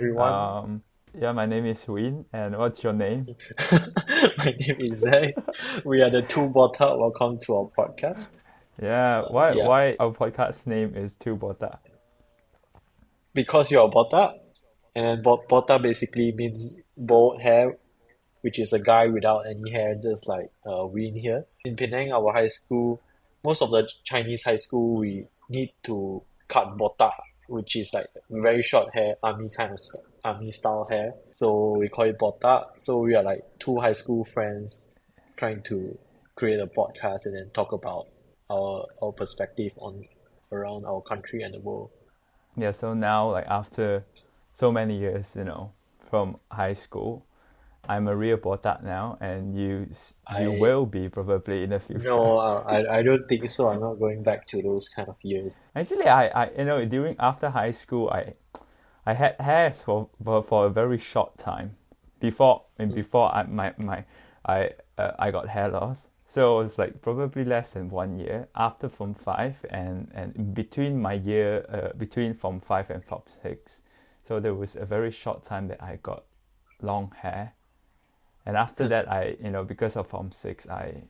everyone. Yeah, my name is Win, and what's your name? My name is Zay. We are the Two Botak. Welcome to our podcast. Yeah, why Yeah, why our podcast name is Two Botak? because you're a Botak, and Botak basically means bald hair, which is a guy without any hair, just like Win here. In Penang, our high school, most of the Chinese high school, we need to cut botak, which is like very short hair, army style hair. So we call it botak. So we are like two high school friends trying to create a podcast and then talk about our perspective on around our country and the world. Yeah, so now like after so many years, from high school, I'm a real Botak now, and you I will be probably in the future. no, I don't think so. I'm not going back to those kind of years. Actually, I during after high school, I had hairs for a very short time before I got hair loss. So it was like probably less than 1 year after Form 5 and between my year between Form 5 and Form 6. So there was a very short time that I got long hair. And after that because of Form 6 I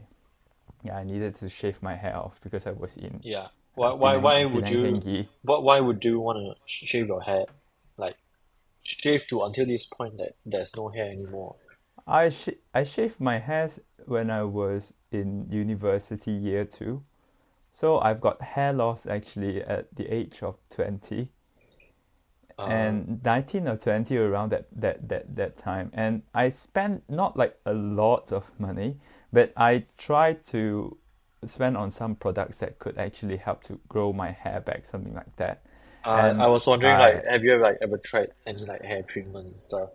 needed to shave my hair off because I was in Yeah. Why would Penang you Hengi. why would you want to shave your hair? Like shave to until this point that there's no hair anymore. I shaved my hair when I was in university year 2. So I've got hair loss actually at the age of 20 Uh and 19 or 20 around that time. And I spent not like a lot of money, but I tried to spend on some products that could actually help to grow my hair back, something like that. I And was wondering I like have you ever like ever tried any like hair treatment and stuff?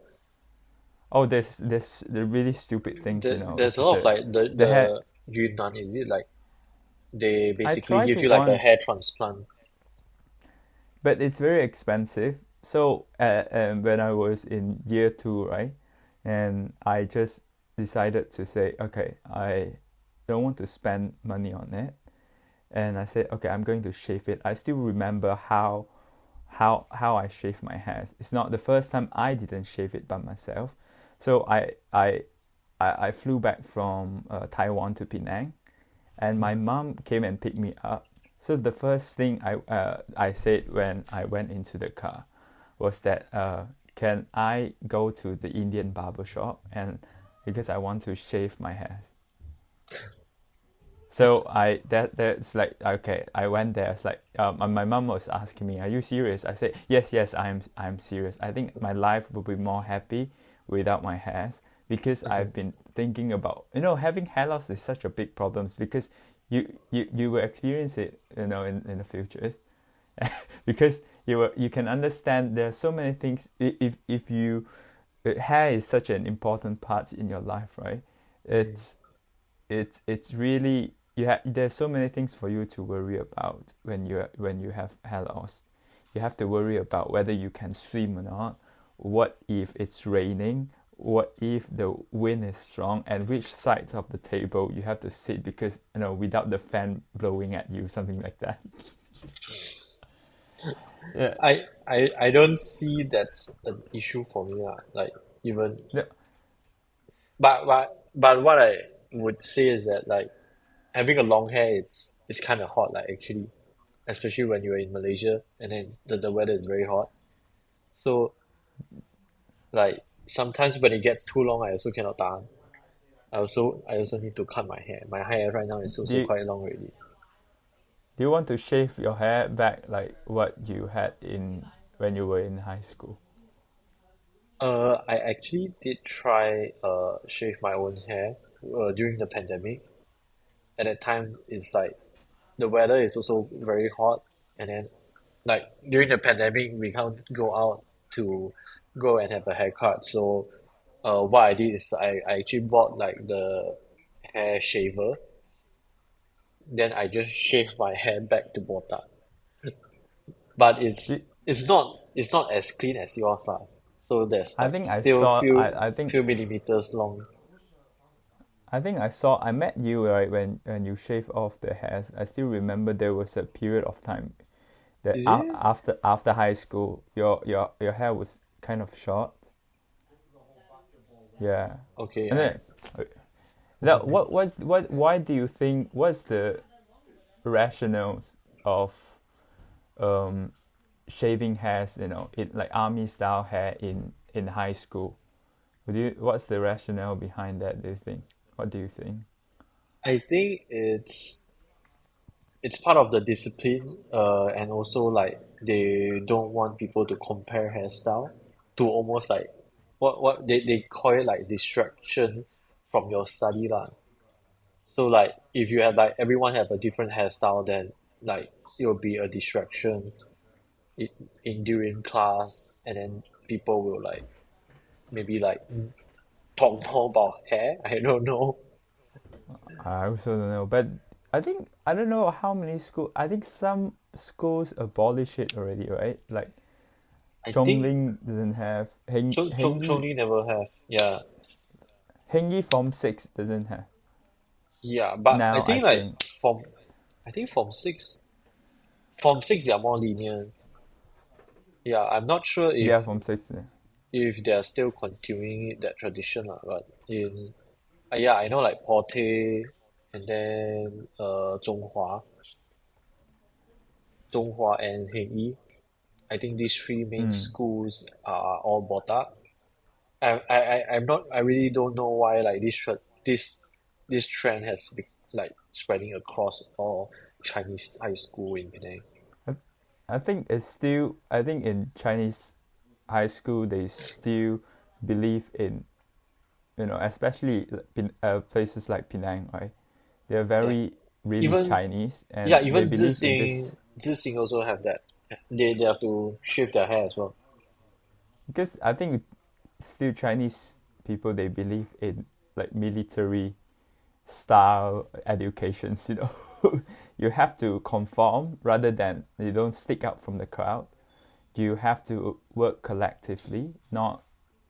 oh there's the really stupid things, There's a lot of like the hair. the Yunnan, is it like they I basically tried give to you like a once, hair transplant? but it's very expensive. So when I was in year 2, right, and I just decided to say, okay, I don't want to spend money on it, and I said, okay, I'm going to shave it. I still remember how I shave my hair. It's not the first time I didn't shave it by myself. So I flew back from Taiwan to Penang, and my Mhm. mom came and picked me up. So the first thing I said when I went into the car was that can I go to the Indian barber shop and because I want to shave my hair. So that's like okay. I went there. It's like and my mom was asking me, "Are you serious?" I said, "Yes, I'm serious. I think my life would be more happy without my hairs because Mhm. I've been thinking about having hair loss is such a big problem because you will experience it in the future because you can understand there are so many things if you hair is such an important part in your life, right? Mhm. It's it's really there's so many things for you to worry about when you have hair loss. You have to worry about whether you can swim or not. What if it's raining? What if the wind is strong? And which sides of the table you have to sit because without the fan blowing at you, something like that. Yeah. I don't see that's an issue for me lah. Like even The- but what I would say is that like having a long hair it's kind of hot like actually, especially when you're in Malaysia and then the weather is very hot. So like sometimes when it gets too long, I also cannot tahan. I also need to cut my hair. My hair right now is do also you, quite long already. do you want to shave your hair back like what you had in when you were in high school? I actually did try shave my own hair during the pandemic. At that time, it's like the weather is also very hot, and then like during the pandemic, we can't go out to go and have a haircut. So, what I did is I actually bought like the hair shaver. Then I just shaved my hair back to botak. But Do, it's not as clean as yours lah. So there's I like think I still saw. few few millimeters long. I met you right when you shave off the hairs. I still remember there was a period of time that Is it? after high school, your hair was kind of short. Yeah, Okay, and yeah. then that what why do you think what's the rationales of um shaving hairs, in like army style hair in high school? What's the rationale behind that, do you think? What do you think? I think it's part of the discipline, and also like they don't want people to compare hairstyle to almost like what they call it like distraction from your study lah. So like if you have like everyone have a different hairstyle, then like it will be a distraction in, in during class, and then people will like maybe like talk more about hair. I don't know. I also don't know, but I don't know how many school. I think some schools abolish it already, right? Like I think Zhongling doesn't have Chongli never have. Yeah, Hengi Form 6 doesn't have. yeah, but I Now I think like think from I think from six they are more lenient. Yeah, I'm not sure yeah, if Form 6. Yeah. they are still continuing that tradition lah. But in yeah, I know like Porte and then Zhonghua and Hengyi. I think these three main Mm. schools are all Botak. I'm not. I really don't know why like this trend has been like spreading across all Chinese high school in Penang. I, I think it's still. I think in Chinese high school they still believe in, especially places like Penang, right? They're Yeah, very really even Chinese, yeah, and they even believe in this Zixing also have that. They have to shave their hair as well. because I think still Chinese people they believe in like military style educations. You have to conform rather than you don't stick out from the crowd. You have to work collectively, not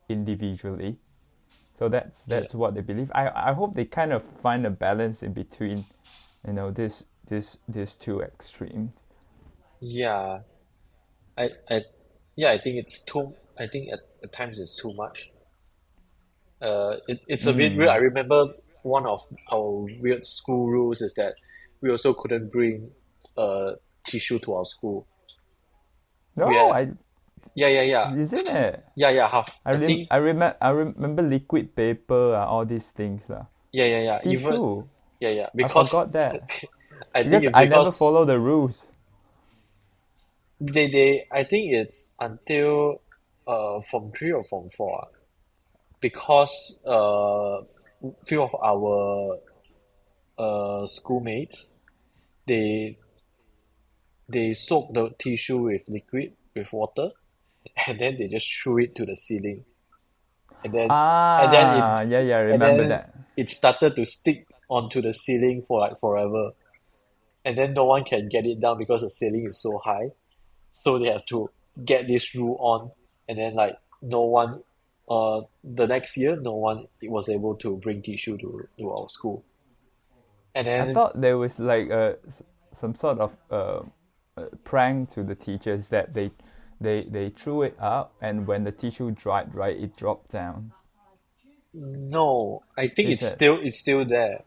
individually. So Yeah, that's what they believe. I hope they kind of find a balance in between, this two extremes. yeah. I yeah. I think it's too. I think at times it's too much. It's a bit weird. I Mm. remember one of our weird school rules is that we also couldn't bring tissue to our school. We No, had I isn't it? yeah half. I think I remember liquid paper, all these things lah. yeah even Tissue. yeah I because forgot that I think because it's I never because follow the rules. they I think it's until from 3 or from 4 because few of our schoolmates they they soak the tissue with liquid with water and then they just threw it to the ceiling and then and then it Ah, yeah, yeah, I and remember then that. it started to stick onto the ceiling for like forever and then no one can get it down because the ceiling is so high so they have to get this rule on and then like no one the next year no one was able to bring tissue to our school and I then thought there was like some sort of prank to the teachers that they threw it up, and when the tissue dried, right, it dropped down. no I think Is it? it's still there.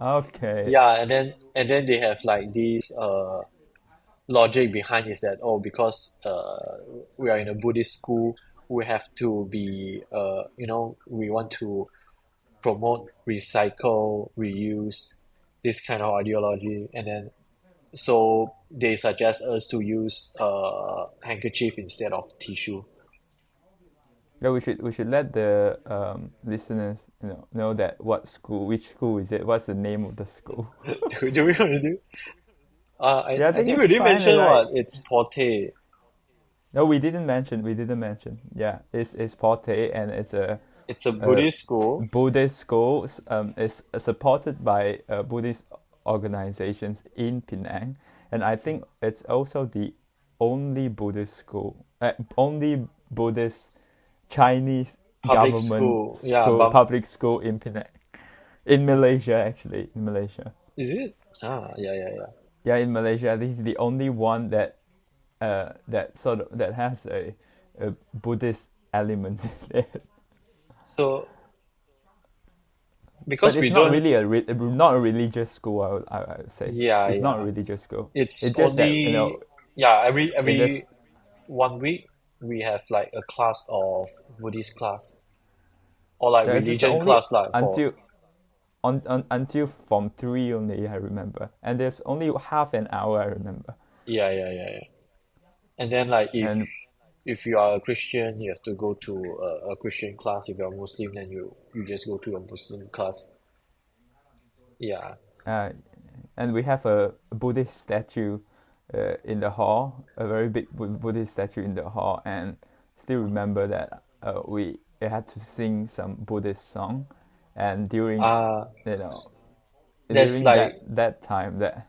Okay. Yeah, and then they have like this logic behind is that oh because we are in a Buddhist school we have to be we want to promote recycle reuse this kind of ideology and then so they suggest us to use handkerchief instead of tissue. Yeah, we should let the listeners know that which school is it? What's the name of the school? Do we want to do Yeah, I I think think we it's didn't fine. mention Like what it's Porte. no, we didn't mention. We didn't mention. Yeah, it's Porte, and it's It's a a Buddhist school. Buddhist school. Is supported by Buddhist organizations in Penang, and I think it's also the only Buddhist school, only Buddhist Chinese Public government school. Yeah, school, but public school in Penang, in Malaysia actually, in Malaysia. is it? Yeah. Yeah, in Malaysia, this is the only one that that has Buddhist elements in it. So But because we it's not don't, really not a religious school. I would say yeah, it's not a yeah. religious school. It's It's just that only, yeah, every in this, 1 week we have like a class of Buddhist class or like there's just religion only class like for, until Form 3 only, I remember, and there's only half an hour, I remember. yeah, yeah, yeah, yeah. And then like And if you are a Christian, you have to go to a Christian class. If you're Muslim, then you just go to a Muslim class. Yeah. uh, and we have a Buddhist statue in the hall, a very big Buddhist statue in the hall, and still remember that we had to sing some Buddhist song, and during Uh you know there's during like that time, that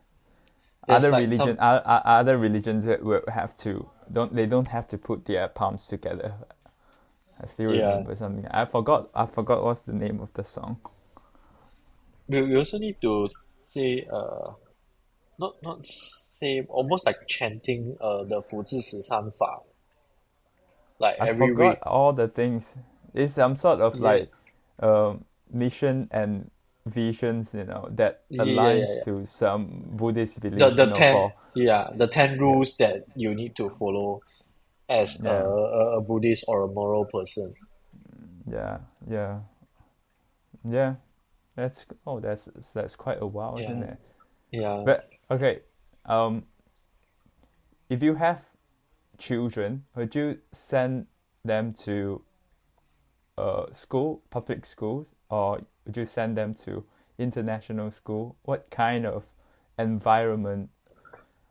there's like some, other religions will have to don't have to put their palms together. I still yeah. remember something. I forgot what's the name of the song. We also need to say not say, almost like chanting the 福至十三法, like I every forgot week. all the things. It's some sort of Yeah, like mission and visions, that yeah, yeah, aligns yeah. to some Buddhist The belief, the ten for yeah, the 10 yeah, rules that you need to follow as yeah, a Buddhist or a moral person. yeah, yeah, yeah. That's quite a while, isn't Yeah, it? yeah. But okay, um, if you have children, would you send them to public schools, or would you send them to international school? What kind of environment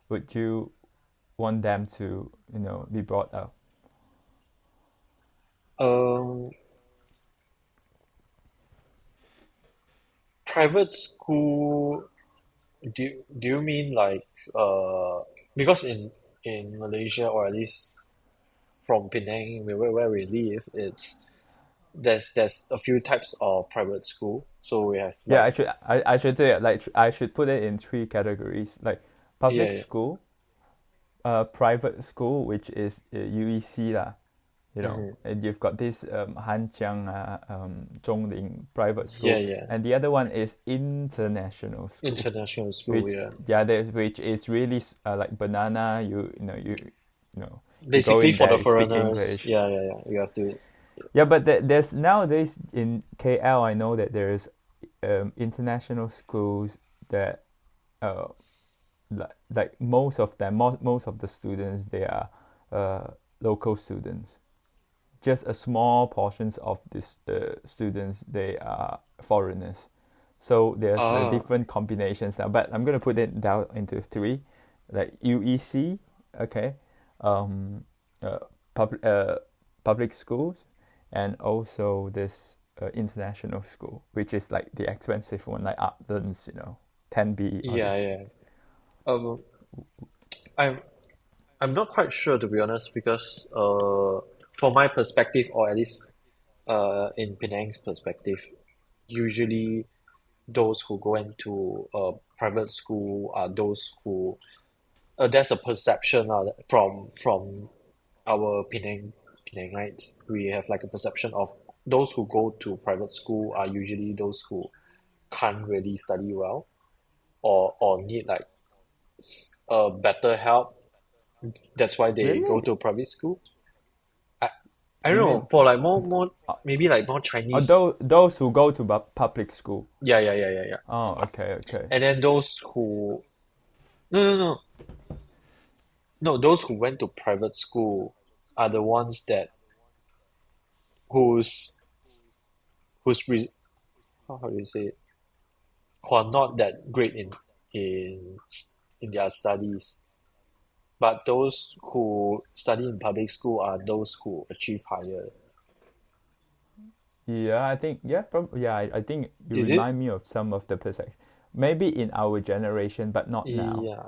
would you want them to, be brought up? Um, Private school, do you mean like because in Malaysia, or at least from Penang where we live, it's there's a few types of private school. So we have Yeah, like, I should do it. Like I should put it in three categories, like yeah, public yeah. school, private school, which is UEC lah, Hmm. and you've got this Hanjiang, Zhongling private Yeah, school, yeah. and the other one is international school, International school, which yeah. which is really like banana. You go Basically in for there, the you speak foreigners, English. yeah, yeah, yeah. You have to, Yeah, but there's nowadays in KL, I know that there's international schools that uh, like most of the students, they are local students. Just a small portions of these students, they are foreigners. So there's ah, different combinations now, but I'm gonna put it down into three, like UEC, okay, um, uh, public public schools, and also this international school, which is like the expensive one, like Uplands, 10B, all yeah, this. yeah. Um, I'm I'm not quite sure, to be honest, because from my perspective, or at least in Penang's perspective, usually those who go into a private school are those who, there's a perception from our Penangites. We have like a perception of those who go to private school are usually those who can't really study well, or need like better help. That's why they go Really? to private school. I I don't You know, mean for like more maybe like more Chinese. those who go to public school? Yeah, yeah, yeah, yeah, yeah. Oh, okay, okay. And then those who, no, no, no, no, those who went to private school are the ones that whose whose re, how do you say it? Who are not that great in in their studies. But those who study in public school are those who achieve higher. Yeah, I think, yeah, yeah. I think you Is it? remind me of some of the perspective. Maybe in our generation, but not now. Yeah,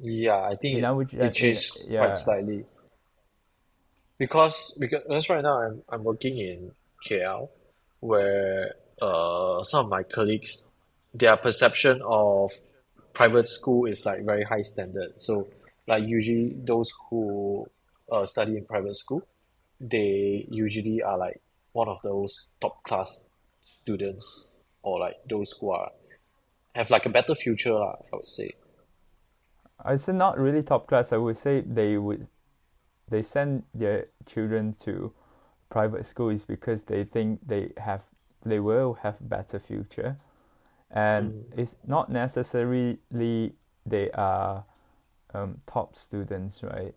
yeah. I think In our it gen, in changed quite Yeah, slightly because right now I'm working in KL, where some of my colleagues, their perception of private school is like very high standard. So like usually those who study in private school, they usually are like one of those top class students, or like those who are have like a better future, lah, I would say. I say not really top class. I would say they send their children to private schools because they think they will have better future, and Mm. it's not necessarily they are top students, right?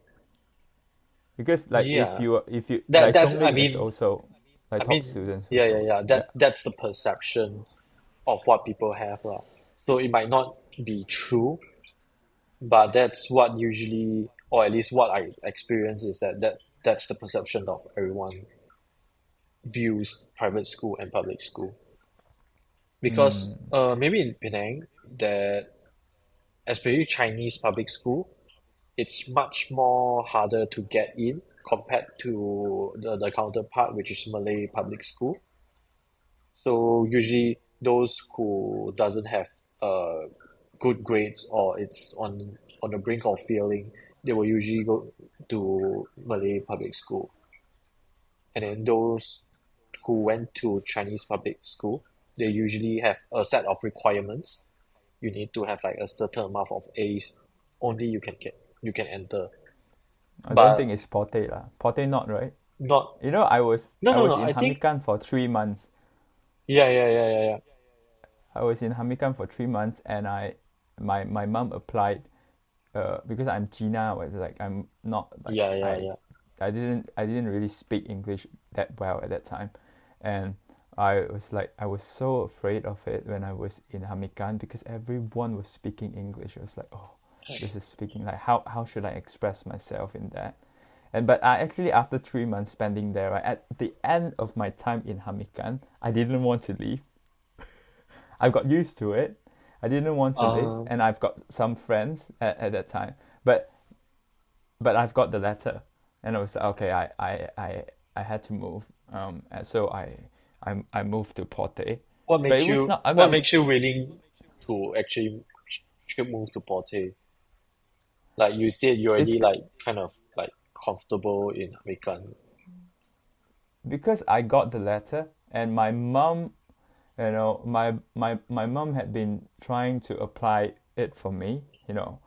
Because like Yeah, if you that like that's I Zhongling is mean also like I top mean students yeah, yeah, also. yeah. Yeah. That's the perception of what people have, lah. So it might not be true, but that's what usually, or at least what I experience, is that's the perception of everyone views private school and public school. Because Mm. maybe in Penang, that especially Chinese public school, it's much more harder to get in compared to the counterpart, which is Malay public school. So usually those who doesn't have uh good grades, or it's on the brink of failing, they will usually go to Malay public school. And then those who went to Chinese public school, they usually have a set of requirements. You need to have like a certain amount of A's, only you can enter. I don't think But it's Pote lah. Pote not right. not You know, I was no I no was no. in I think Hamikan for 3 months. yeah. I was in Hamikan for 3 months, and my mom applied because I'm Gina, was like I'm not like Yeah. I didn't really speak English that well at that time, and I was so afraid of it when I was in Hamikan because everyone was speaking English. I was like, oh, this is speaking like how should I express myself in that? And but I actually, after 3 months spending there, right, at the end of my time in Hamikan, I didn't want to leave. I got used to it. I didn't want to leave, Uh, and I've got some friends at that time. But I've got the letter, and I was like, okay, I had to move. And so I moved to Porte, but it was not. I what mean, makes you willing to actually move to Porte? Like you said, you're it's already like kind of like comfortable in American. because I got the letter, and my mom, you know, my mom had been trying to apply it for me, you know,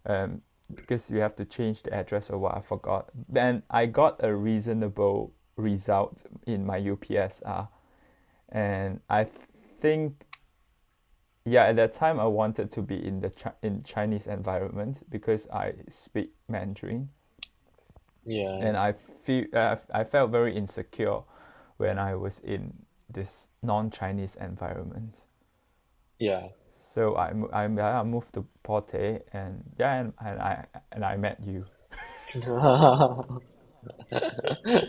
um, because you have to change the address or what, I forgot. Then I got a reasonable result in my UPSR, and I think, yeah, at that time I wanted to be in the in Chinese environment because I speak Mandarin, Yeah, and I felt very insecure when I was in this non-Chinese environment. yeah. So I moved to Porte, and yeah, and I met you.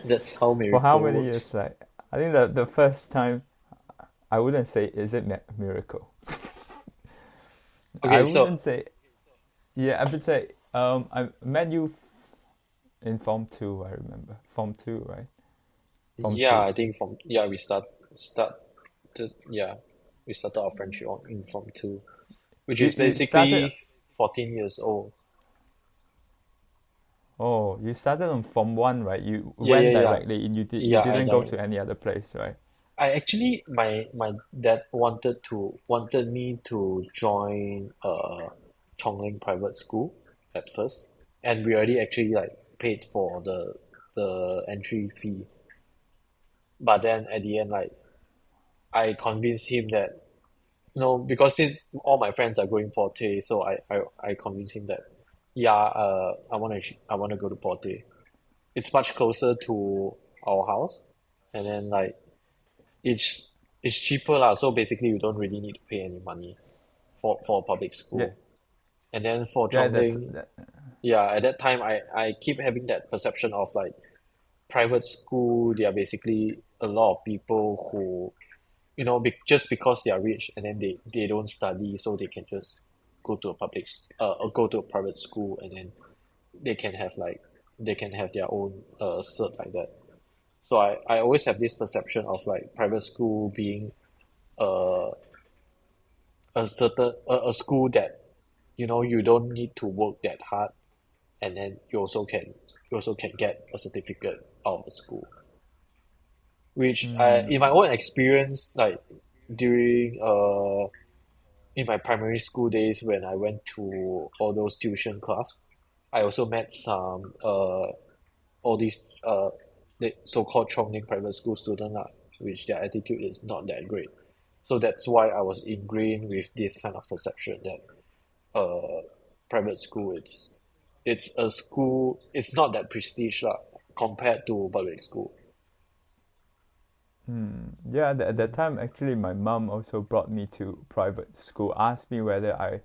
That's how For how miracle many years? works. Like, I think the first time, I wouldn't say is it miracle. I Okay, wouldn't so say, yeah. I would say I met you in Form 2. I remember Form 2, right? Form yeah, 2. I think from start to yeah, we started our friendship on in Form 2, which is You started. basically 14 years old. Oh, you started on Form 1, right? You Yeah, went yeah. directly, and you Yeah, I didn't go direct. to any other place, right? I actually my dad wanted me to join Chongling private school at first, and we already actually like paid for the entry fee. But then at the end, like I convinced him that no, because since all my friends are going Porte, so I convinced him that yeah, I want to go to Porte. It's much closer to our house, and then like it's cheaper lah. So basically, you don't really need to pay any money for a public Yeah, school. And then for yeah. That's Chongling, that. yeah, at that time I keep having that perception of like private school. They are basically a lot of people who just because they are rich, and then they don't study, so they can just go to a or go to a private school, and then they can have like they can have their own cert like that. So I always have this perception of like private school being a a school that you don't need to work that hard, and then you also can get a certificate out of the school. Which in my Mm, own experience, like during in my primary school days when I went to all those tuition class, I also met some all these the so-called Chongling private school student lah, which their attitude is not that great. So that's why I was ingrained with this kind of perception that private school it's a school, it's not that prestige lah compared to public school. yeah, at that Mm. time, actually, my mom also brought me to private school, asked me whether I,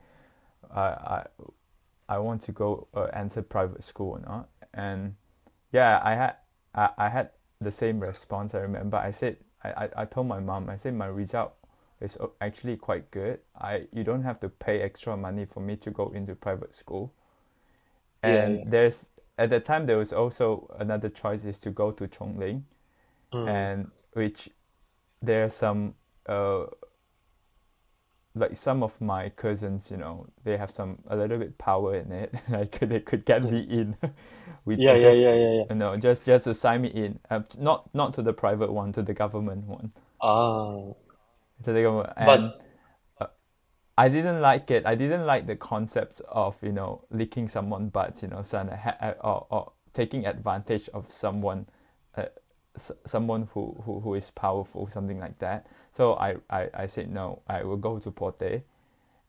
I, I want to go enter private school or not. And yeah, I had the same response. I remember I said, I told my mom, I said my result is actually quite good. You don't have to pay extra money for me to go into private school. Yeah, And yeah. there's at the time there was also another choice is to go to Chongling, Mm. and which there are some uh like some of my cousins, they have some a little bit power in it. Like they could get me in with Yeah, yeah, just yeah, yeah, yeah. just to sign me in. Not to the private one, to the government one, Ah, to the government. And but uh, I didn't like it. I didn't like the concepts of licking someone butts, son, or taking advantage of someone, uh, someone who is powerful, something like that. So I said no. I will go to Pote,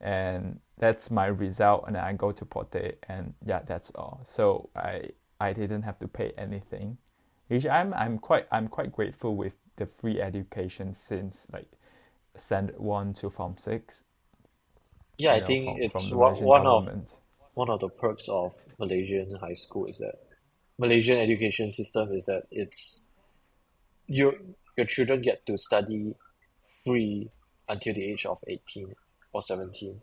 and that's my result. And I go to Pote, and yeah, that's all. So I didn't have to pay anything, which I'm quite grateful with the free education since like standard one to form six, yeah, I think from it's the Malaysian government. one of the perks of Malaysian high school is that Malaysian education system is that it's your children get to study free until the age of 18 or 17.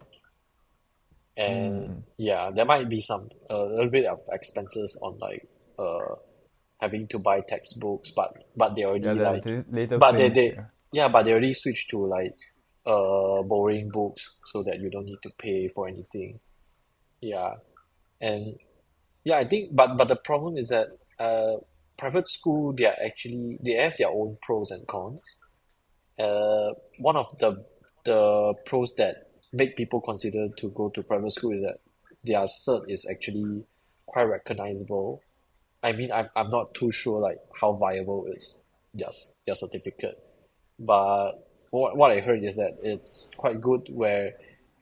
And Mm. yeah, there might be some a little bit of expenses on like uh having to buy textbooks, but they Yeah, already the like little but things. Yeah. they already switched to like borrowing books so that you don't need to pay for anything. Yeah. And yeah, I think but the problem is that private school they have their own pros and cons. One of the pros that make people consider to go to private school is that their cert is actually quite recognizable. I mean, I'm not too sure like how viable is their certificate, but what I heard is that it's quite good where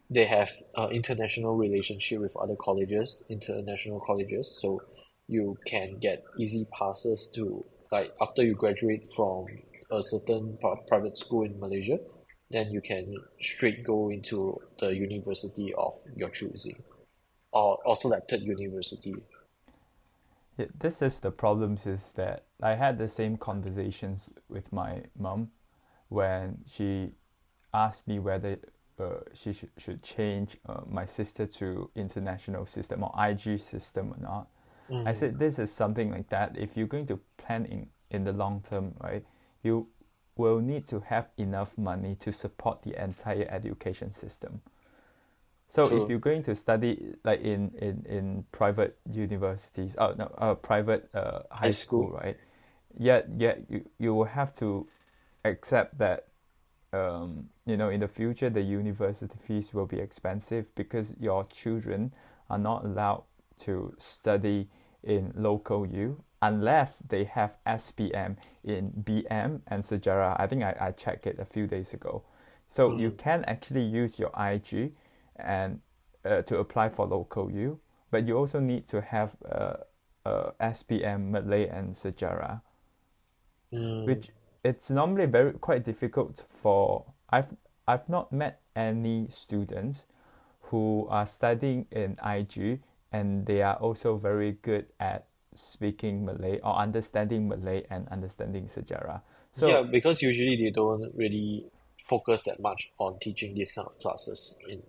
they have international relationship with other colleges, international colleges, so you can get easy passes to like after you graduate from a certain private school in Malaysia, then you can straight go into the university of your choosing or selected university. Yeah, this is the problems is that I had the same conversations with my mom when she asked me whether she should change my sister to international system or IG system or not. I Mm, said this is something like that. If you're going to plan in the long term, right, you will need to have enough money to support the entire education system. So if true. you're going to study like in private universities, oh no, private High high school, school. right? Yeah, you will have to accept that in the future the university fees will be expensive because your children are not allowed to study in local U unless they have SPM in BM and Sejarah. I think I checked it a few days ago. So you Mm, can actually use your IG and to apply for local U, but you also need to have SPM Malay and Sejarah, mm. which it's normally very quite difficult for I've not met any students who are studying in IG and they are also very good at speaking Malay or understanding Malay and understanding sejarah. Yeah, So because usually they don't really focus that much on teaching these kind of classes in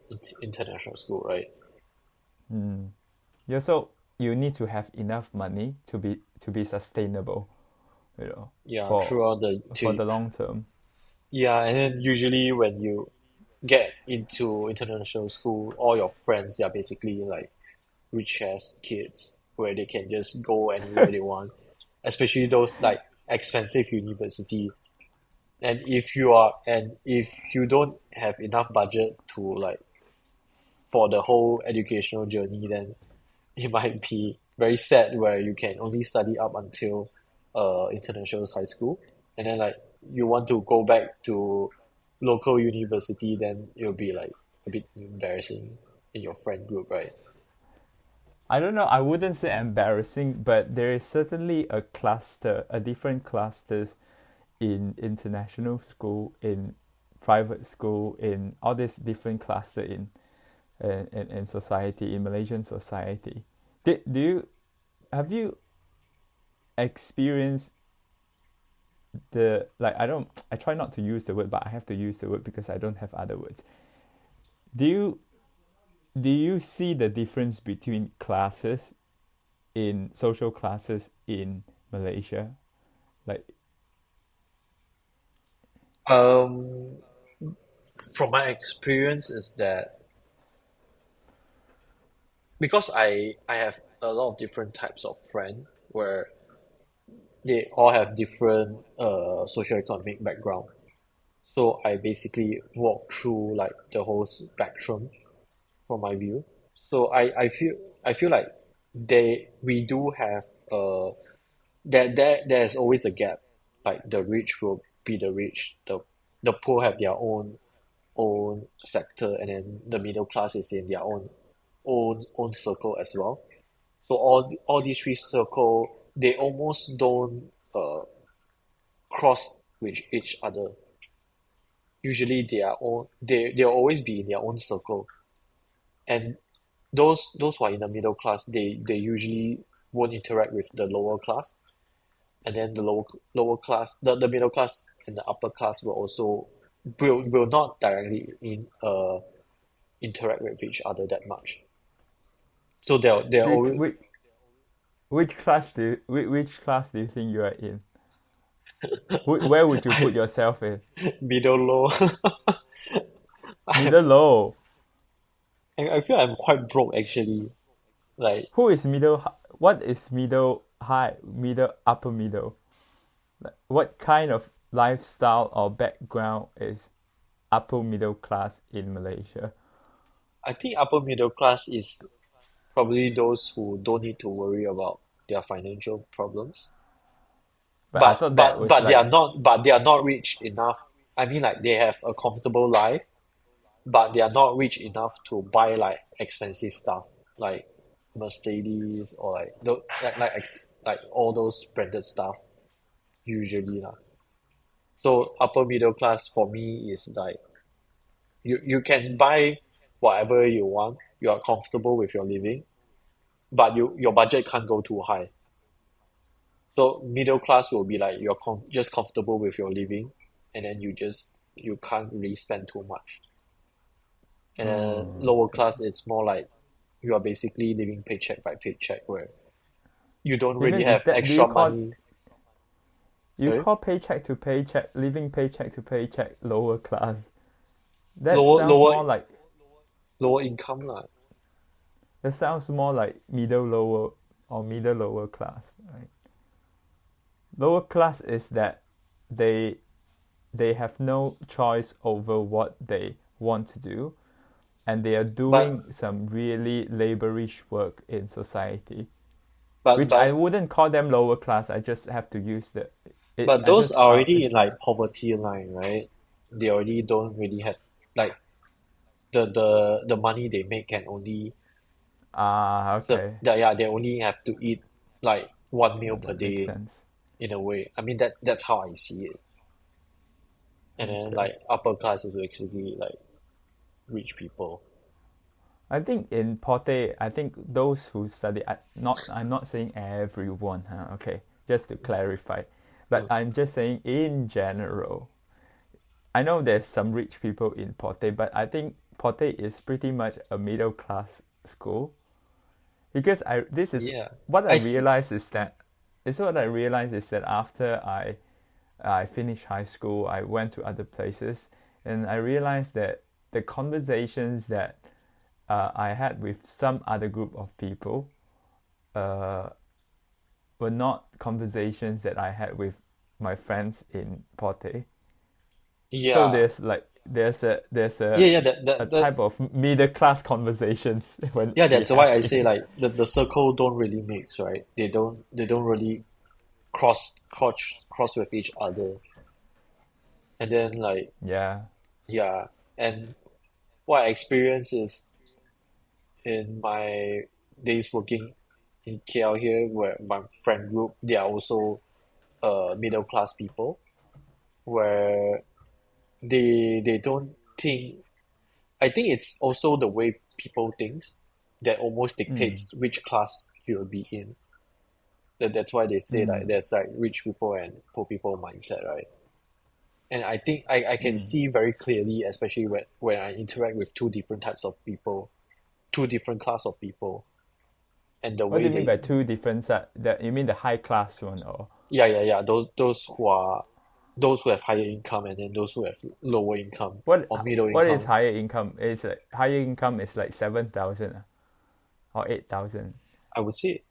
international school, right? you also you need to have enough money to be sustainable, you know, Yeah, for throughout the for to the long term. yeah, and then usually when you get into international school, all your friends they are basically like rich ass kids where they can just go anywhere they want. especially those like expensive university. And if you don't have enough budget to like for the whole educational journey, then it might be very sad where you can only study up until international high school, and then like you want to go back to local university, then it'll be like a bit embarrassing in your friend group, right? I don't know. I wouldn't say embarrassing, but there is certainly a cluster, a different clusters in international school, in private school, in all these different cluster in society, in Malaysian society. Do you have you experienced the like I try not to use the word, but I have to use the word because I don't have other words. Do you do you see the difference between classes in social classes in Malaysia? Like, Um, from my experience is that because I have a lot of different types of friend where they all have different socioeconomic background. So I basically walk through like the whole spectrum from my view. So I feel like we do have there's always a gap. Like the rich will be the rich, the poor have their own sector, and then the middle class is in their own circle as well. So all these three circle, they almost don't cross with each other. Usually they'll always be in their own circle. And those who are in the middle class, they usually won't interact with the lower class. And then the lower class, the middle class and the upper class will also will not directly interact with each other that much. So they're which always which which class which class do you think you are in? Where would you put I yourself in? middle low. Middle low. I feel I'm quite broke actually. Like Who is middle? What is middle high? Middle upper middle? Like, what kind of lifestyle or background is upper middle class in Malaysia? I think upper middle class is probably those who don't need to worry about their financial problems. But I thought that was like But they are not rich enough. I mean like they have a comfortable life, but they are not rich enough to buy like expensive stuff like Mercedes or like like all those branded stuff usually lah. So upper middle class for me is like you can buy whatever you want. You are comfortable with your living, but your budget can't go too high. So middle class will be like you're just comfortable with your living, and then you can't really spend too much. And then lower class, it's more like you are basically living paycheck by paycheck, where you don't you really mean is have that do extra money. you Sorry, call paycheck to paycheck living paycheck to paycheck lower class? That lower sounds lower more like lower income lah. that sounds more like middle lower or middle lower class, right? Lower class is that they they have no choice over what they want to do, and they are But doing some really laborish work in society, but which I but wouldn't call them lower class. I just have to use the it. but I those just are found already it. in like poverty line, right? They already don't really have like the money they make can only Ah, okay, yeah, they only have to eat like one meal per that makes day sense. in a way. I mean that's how I see it. And then Okay, like upper class is basically like rich people. I think in Pote, I think those who study, I'm not saying everyone, huh? Okay, just to clarify, but Mm. I'm just saying in general. I know there's some rich people in Pote, but I think Pote is pretty much a middle class school because I this is Yeah. what I I th- realized is that after I finished high school, I went to other places, and I realized that the conversations that I had with some other group of people, uh, were not conversations that I had with my friends in Porte. So Yeah, there's yeah, yeah. a type of middle class conversations when Yeah. we That's have why I say in. like the circle don't really mix, right? They don't really cross with each other. And then like Yeah. yeah, and what I experience is in my days working in KL here, where my friend group they are also middle class people, where they don't think. I think it's also the way people thinks that almost Mm. dictates which class you'll be in. That's why they say like Mm. there's like rich people and poor people mindset, right? And I think I can Mm. see very clearly, especially when I interact with two different types of people, two different class of people, and the What do way you mean they, by two different side? That you mean the high class one or yeah, those who have higher income and then those who have lower income what? or middle What is income. higher income? Is like higher income is like 7,000 or 8,000 I would say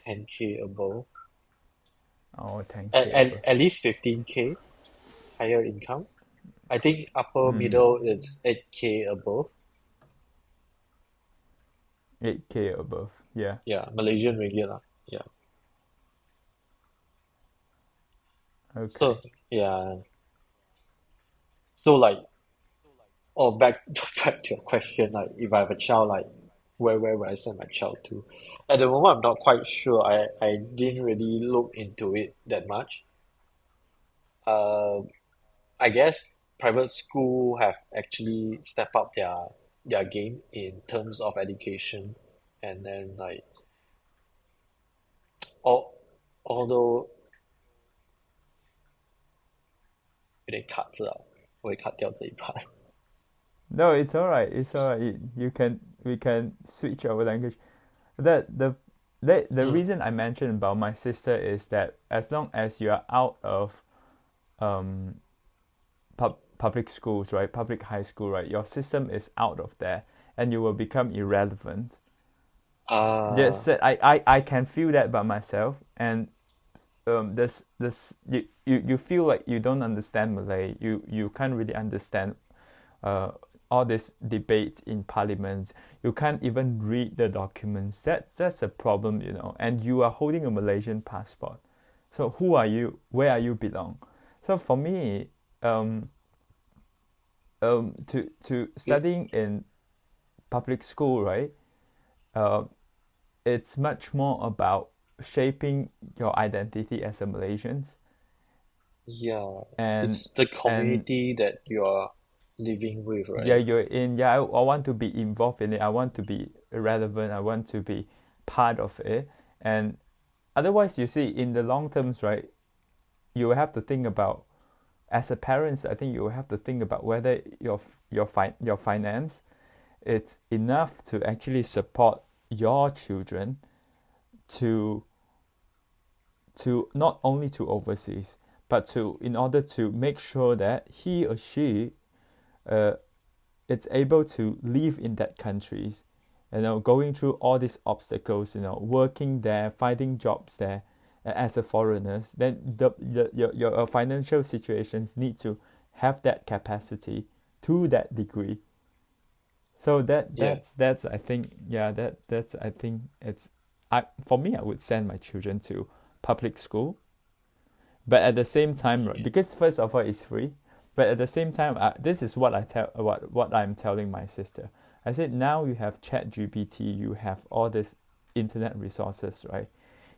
10K above, or 10K at above. least 15K is higher income. I think upper Mm. middle is 8K above. 8K above. Yeah. Yeah, Malaysian ringgit lah. Yeah. Okay. So yeah. So like, oh, back back to your question, like if I have a child, like where would I send my child to? At the moment, I'm not quite sure. I didn't really look into it that much. Uh, I guess private school have actually stepped up their game in terms of education, and then like, al although 有点卡字啊，我会卡掉这一趴。No, it's alright. It's alright. You can we can switch our language. That the Mm. reason I mentioned about my sister is that as long as you are out of um public schools, right, public high school, right, your system is out of there, and you will become irrelevant. Ah, That's it. I can feel that by myself, and this you feel like you don't understand Malay. You can't really understand uh, all this debate in parliament. You can't even read the documents. That's a problem, you know. And you are holding a Malaysian passport. So who are you? Where are you belong? So for me, um, to it, studying in public school, right? Uh, it's much more about shaping your identity as a Malaysian, yeah, and it's the and community that you are living with, yeah, right? you're in. Yeah, I want to be involved in it. I want to be relevant. I want to be part of it. And otherwise, you see, in the long terms, right, you will have to think about, as a parent, I think you will have to think about whether your finance it's enough to actually support your children to not only to overseas, but to in order to make sure that he or she uh, it's able to live in that countries, going through all these obstacles, working there, finding jobs there as a foreigners, then your financial situations need to have that capacity to that degree. So Yeah, that's I think, yeah, that's I think it's I for me I would send my children to public school, but at the same time, right, yeah, because first of all it's free, but at the same time, this is what I tell what I'm telling my sister. I said now you have Chat GPT, you have all this internet resources, right?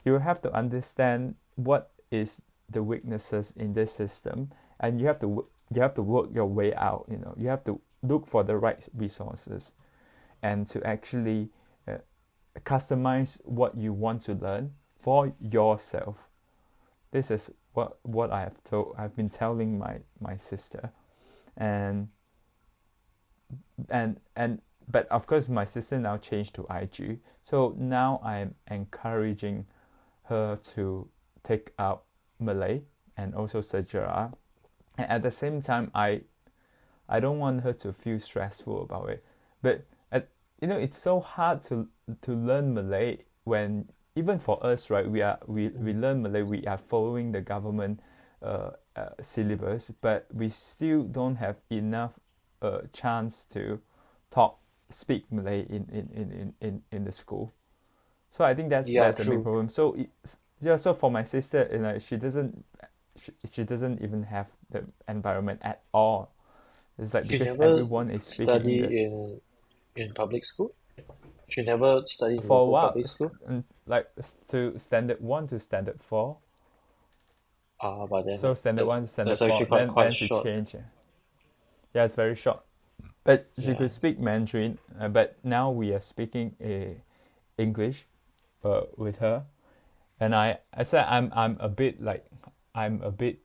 You have to understand what is the weaknesses in this system, and you have to work your way out. You have to look for the right resources, and to actually uh, customize what you want to learn for yourself. This is what I've been telling my sister. And and and but of course my sister now changed to IG, so now I'm encouraging her to take up Malay and also sejarah. And at the same time, I don't want her to feel stressful about it. But it's so hard to learn Malay when even for us, right? We learn Malay. We are following the government syllabus, but we still don't have enough chance to talk speak Malay in the school. So I think Yeah, that's a big true. problem. So yeah, so for my sister, she doesn't even have the environment at all. It's like She because never everyone is speaking English study in public school. She never studied in for a local while, public school. and like to standard one to standard four. But then So standard one to standard that's four. actually quite Then she short. changed. Yeah, it's very short. But she Yeah. could speak Mandarin. But now we are speaking English, with her. And I said I'm a bit like I'm a bit,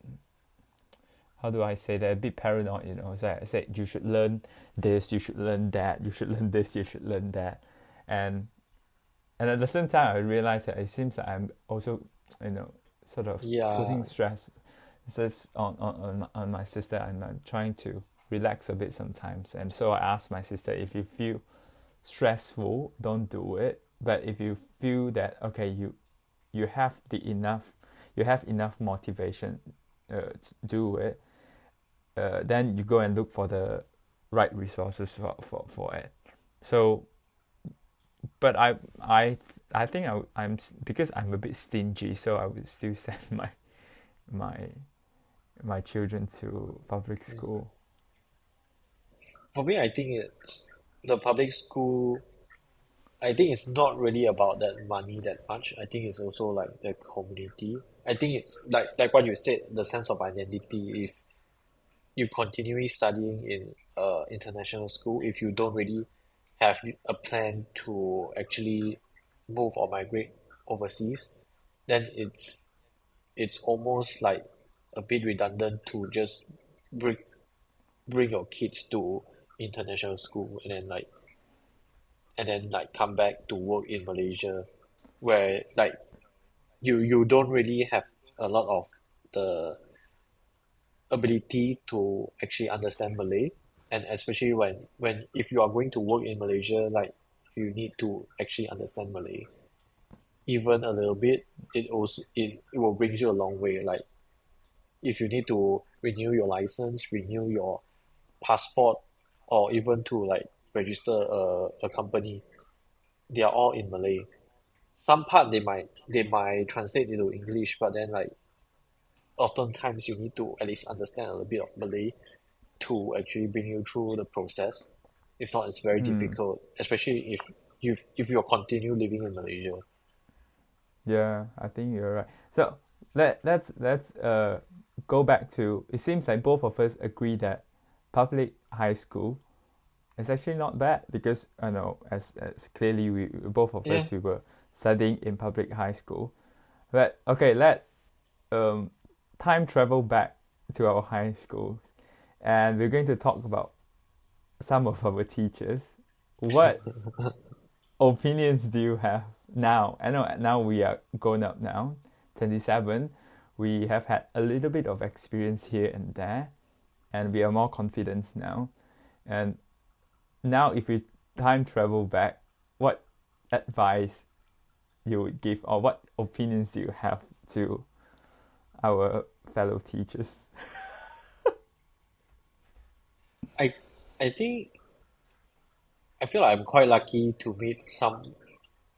how do I say that, a bit paranoid, you know. So I said you should learn this, you should learn that, you should learn this, you should learn that, and at the same time I realized that it seems that I'm also, you know, sort of Yeah. putting stress just on my sister, and I'm trying to relax a bit sometimes. And so I asked my sister, if you feel stressful, don't do it. But if you feel that okay, you have the enough you have enough motivation to do it, then you go and look for the right resources for it. So, but I think I'm because I'm a bit stingy, so I would still send my my children to public school. For me, I think it's the public school. I think it's not really about that money that much. I think it's also like the community. I think it's like what you said, the sense of identity. If you continually studying in international school, if you don't really have a plan to actually move or migrate overseas, then it's almost like a bit redundant to just bring bring your kids to international school and then like come back to work in Malaysia where like you don't really have a lot of the ability to actually understand Malay, and especially when if you are going to work in Malaysia, like you need to actually understand Malay even a little bit. It will bring you a long way. Like if you need to renew your license, renew your passport, or even to like register a company, they are all in Malay. Some part they might translate into English, but then like oftentimes you need to at least understand a little bit of Malay to actually bring you through the process. If not, it's very Hmm. difficult, especially if you're continue living in Malaysia. Yeah, I think you're right. So let's go back to, it seems like both of us agree that public high school is actually not bad, because I know, as clearly we both of Yeah, us, we were studying in public high school. But okay, let um time travel back to our high schools, and we're going to talk about some of our teachers. What opinions do you have now? I know now we are grown up now, 27. We have had a little bit of experience here and there, and we are more confident now. And now, if we time travel back, what advice you would give, or what opinions do you have to our fellow teachers? I I think I feel like I'm quite lucky to meet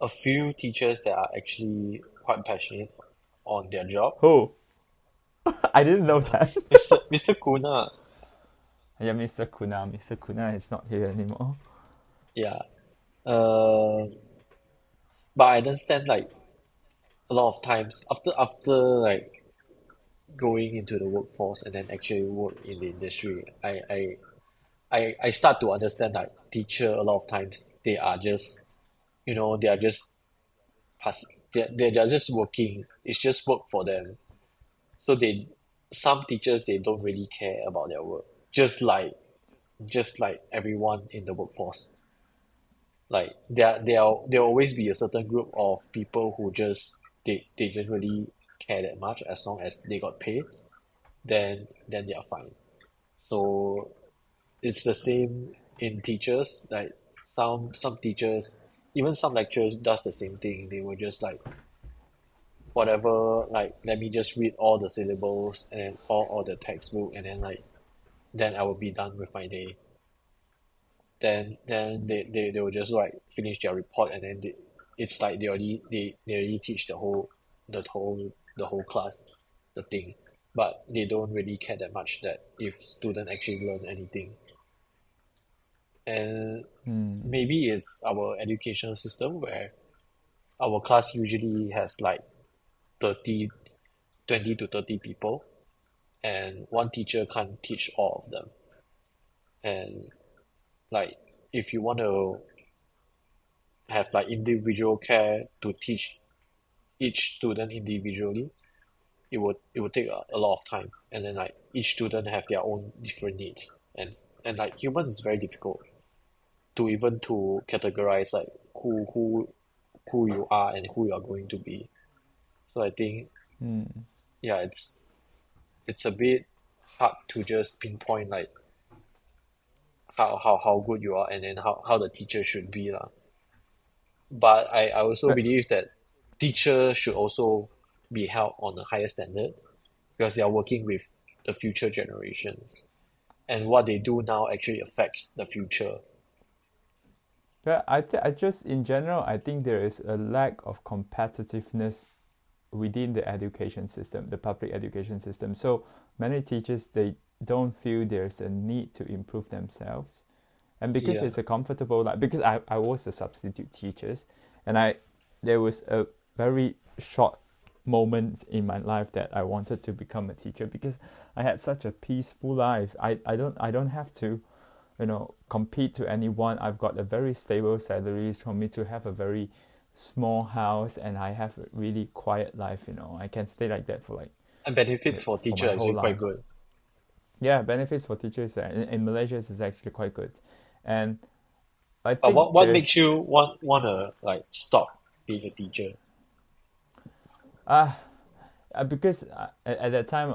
a few teachers that are actually quite passionate on their job. Oh, I didn't know that. Mr. Kuna, Yeah, Mr. Kuna. Mr. Kuna is not here anymore. yeah. Uh, but I understand like a lot of times after like going into the workforce and then actually work in the industry, I start to understand like teacher a lot of times they are just they are just pass they are just working. It's just work for them. So some teachers they don't really care about their work. Just like everyone in the workforce. Like there'll always be a certain group of people who they don't really care that much as long as they got paid, then they are fine. So it's the same in teachers. Like some teachers even some lecturers does the same thing. They will just like whatever, like let me just read all the syllables and all the textbook, and then like then I will be done with my day. Then they will just like finish their report, and then it's like they already teach the whole class the thing, but they don't really care that much that if student actually learn anything. And Hmm. maybe it's our education system where our class usually has like 30, 20 to 30 people, and one teacher can't teach all of them. And like if you want to have like individual care to teach each student individually, it would take a lot of time, and then like each student have their own different needs, and like humans is very difficult to even to categorize like who you are and who you are going to be. So I think Hmm. yeah, it's a bit hard to just pinpoint like how good you are, and then how the teacher should be lah. But I also But believe that teachers should also be held on a higher standard because they are working with the future generations, and what they do now actually affects the future. I just in general I think there is a lack of competitiveness within the education system, the public education system. So many teachers they don't feel there's a need to improve themselves, and because Yeah, it's a comfortable like because I was a substitute teachers, and I there was a very short moment in my life that I wanted to become a teacher because I had such a peaceful life. I don't have to compete to anyone. I've got a very stable salaries for me to have a very small house, and I have a really quiet life. I can stay like that for like and benefits for for teacher my are whole actually quite life. good. Yeah, benefits for teachers in Malaysia is actually quite good, and I But think what there's makes you wanna like stop being a teacher? uh, because at that time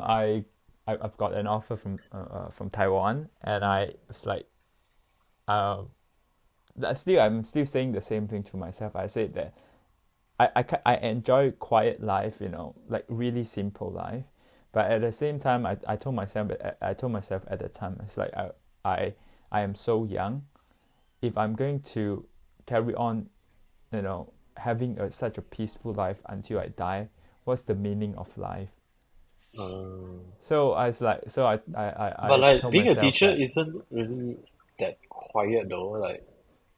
I've got an offer from Taiwan, and I was like uh, I'm still saying the same thing to myself. I said that I enjoy quiet life, like really simple life. But at the same time, I told myself at the time, it's like I I am so young. If I'm going to carry on, having such a peaceful life until I die, what's the meaning of life? Um, So I was like, so but I like told being a myself teacher that, isn't really that quiet though. Like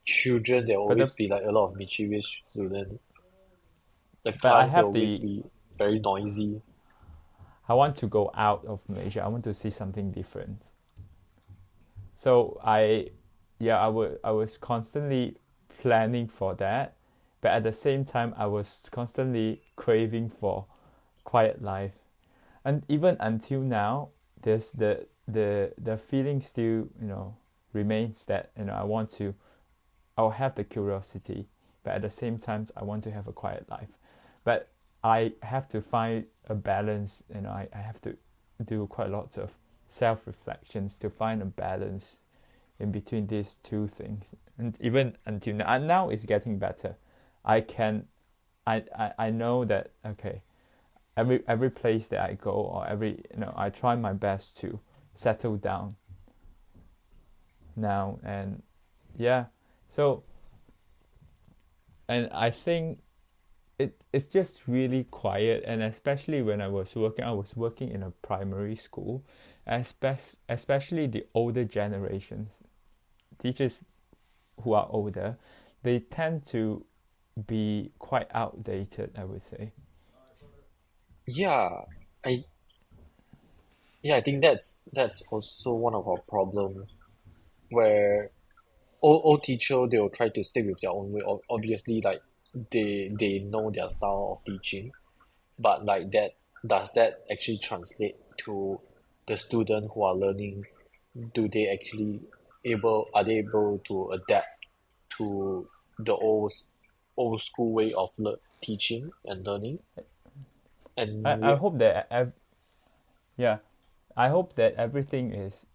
children, there'll but always be like a lot of mischievous students. The I class will have always the be very noisy. I want to go out of Malaysia. I want to see something different. So yeah, I was constantly planning for that, but at the same time, I was constantly craving for quiet life, and even until now, there's the feeling still remains that I'll have the curiosity, but at the same time, I want to have a quiet life, but I have to find a balance. I have to do quite lots of self reflections to find a balance in between these two things. And even until now, and now it's getting better. I can, I know that okay, every place that I go or I try my best to settle down now, and yeah, so and I think it's just really quiet, and especially when I was working in a primary school, especially the older generations, teachers who are older, they tend to be quite outdated, I would say. Yeah, I yeah, I think that's also one of our problem where old teacher they will try to stick with their own way. Obviously, like they know their style of teaching, but like that does that actually translate to the student who are learning? Do they actually able are they able to adapt to the old school way of teaching and learning? And I hope that yeah, I hope that everything is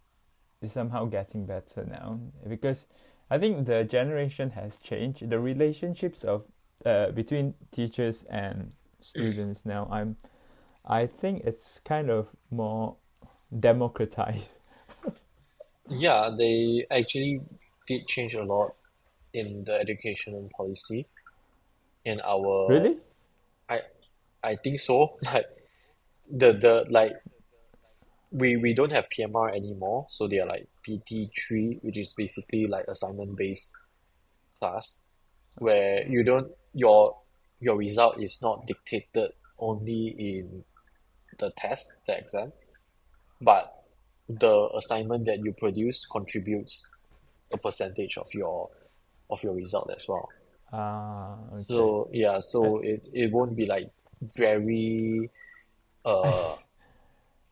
somehow getting better now because I think the generation has changed. The relationships of between teachers and students now, I think it's kind of more democratized. Yeah, they actually did change a lot in the educational policy in our Really? I I think so. Like the like we don't have PMR anymore, so they are like PT3, which is basically like assignment based class where you don't your result is not dictated only in the test, the exam, but the assignment that you produce contributes a percentage of your result as well. Ah, okay. So yeah, I, so it won't be like very uh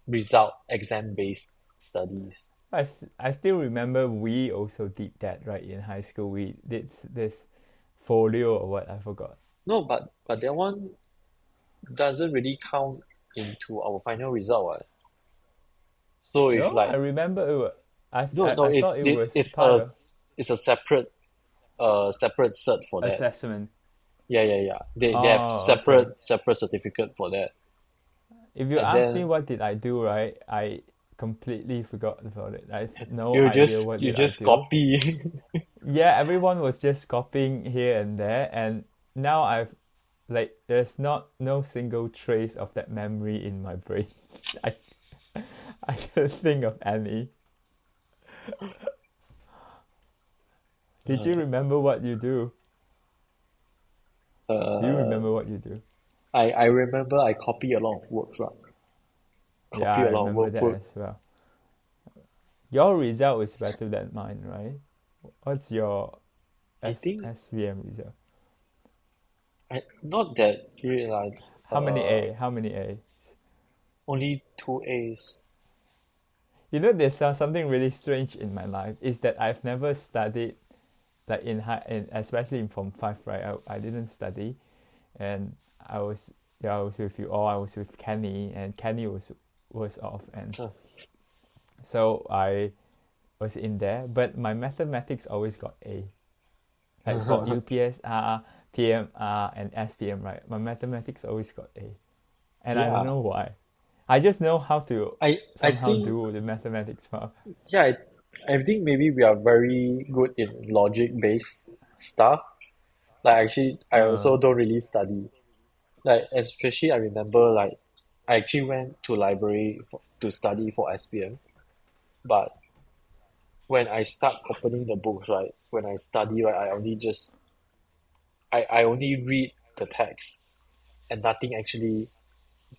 result exam based studies. I still remember we also did that, right? In high school, we did this folio or what, I forgot. No, but that one doesn't really count into our final result, what? So if No, I like remember no no I thought it was part of it's a separate cert for that. assessment. Yeah. They have Oh, okay. separate certificate for that. If you And ask me then what did I do, right, I completely forgot about it. I have no idea what you did I just do. copy. Yeah, everyone was just copying here and there, and now I've like there's not no single trace of that memory in my brain. I I can't think of any. Did you remember what you do? Do you uh remember what you do? I remember I copy a lot of works, right? Yeah, Copy I a lot of remember that workbook. as well. Your result is better than mine, right? What's your I think SVM result? not that great like How many A? How many A? only two A's. You know, there's something really strange in my life is that I've never studied like in especially in Form 5, right? I didn't study, and I was yeah I was with you all. I was with Kenny, and Kenny was off, and So so I was in there. But my mathematics always got A. Like for UPSR, PMR, and SPM, right? My mathematics always got A, and I don't yeah, know why. I just know how to I somehow think do the mathematics part. yeah I think maybe we are very good in logic based stuff. Like actually I Uh, also don't really study. Like especially I remember like I actually went to library to study for SPM, but when I start opening the books, right, when I study, right, I only read the text and nothing actually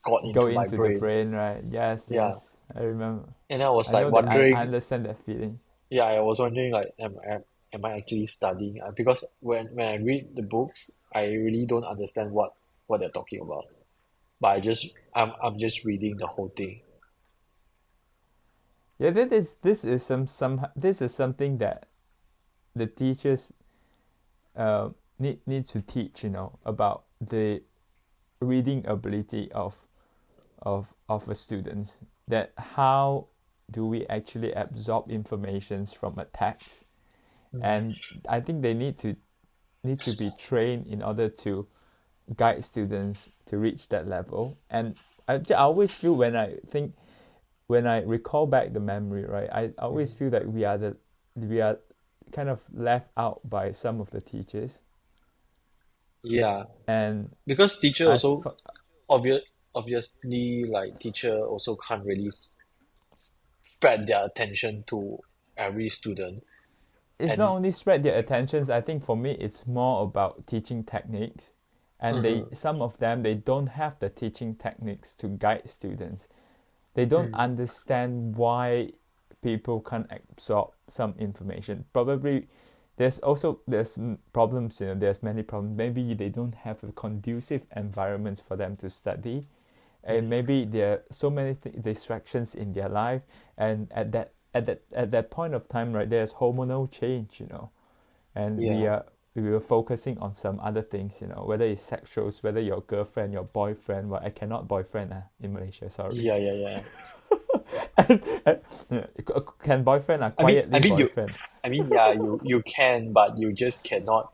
got go into my into the brain. brain, right? Yes, Yeah. yes, I remember. And I was I like know that I wondering, understand that feeling. yeah, I was wondering like am I actually studying? Because when I read the books, I really don't understand what they're talking about. But I'm just reading the whole thing. Yeah, this is some this is something that the teachers need to teach. You know about the reading ability of a students. That how do we actually absorb informations from a text, and I think they need to be trained in order to guide students to reach that level. And I always feel when I recall back the memory, right, I always Mhm. feel that we are kind of left out by some of the teachers, Yeah, and because teacher I also obvious obviously like teacher also can't really spread their attention to every student. it's not And only spread their attentions. I think for me it's more about teaching techniques, and they Mhm. some of them they don't have the teaching techniques to guide students. They don't Mm. understand why people can't absorb some information. Probably there's also there's problems, you know, there's many problems. Maybe they don't have a conducive environment for them to study, and Mm. maybe there are so many distractions in their life, and at that point of time, right, there's hormonal change, you know, and Yeah. we were focusing on some other things, you know, whether it's sexuals, whether your girlfriend, your boyfriend. Well, I cannot boyfriend in Malaysia, sorry. Yeah. Can boyfriend I mean, I quietly mean you, boyfriend? I mean, yeah, you can, but you just cannot,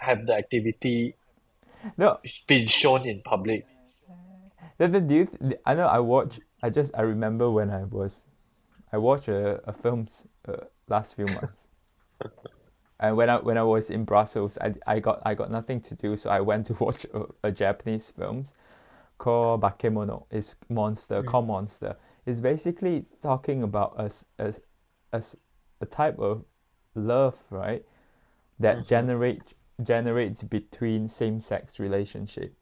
have the activity No, being shown in public. then do you? I know I watch. I remember when I watched a films last few months. And when I was in Brussels, I got nothing to do, so I went to watch a Japanese films called Bakemono. It's monster, Mm, called Monster. It's basically talking about as a type of love, right? That mm-hmm, generates between same sex relationship.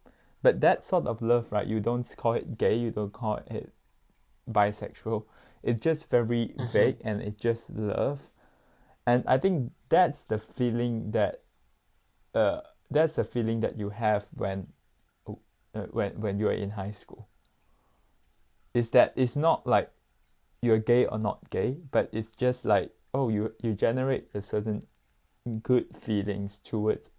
But that sort of love, right? You don't call it gay, you don't call it bisexual. It's just very mm-hmm, vague and it's just love. And I think uh, that's the feeling that you have when you're in high school. Is that it's not like you're gay or not gay, but it's just like, oh, you generate a certain good feelings towards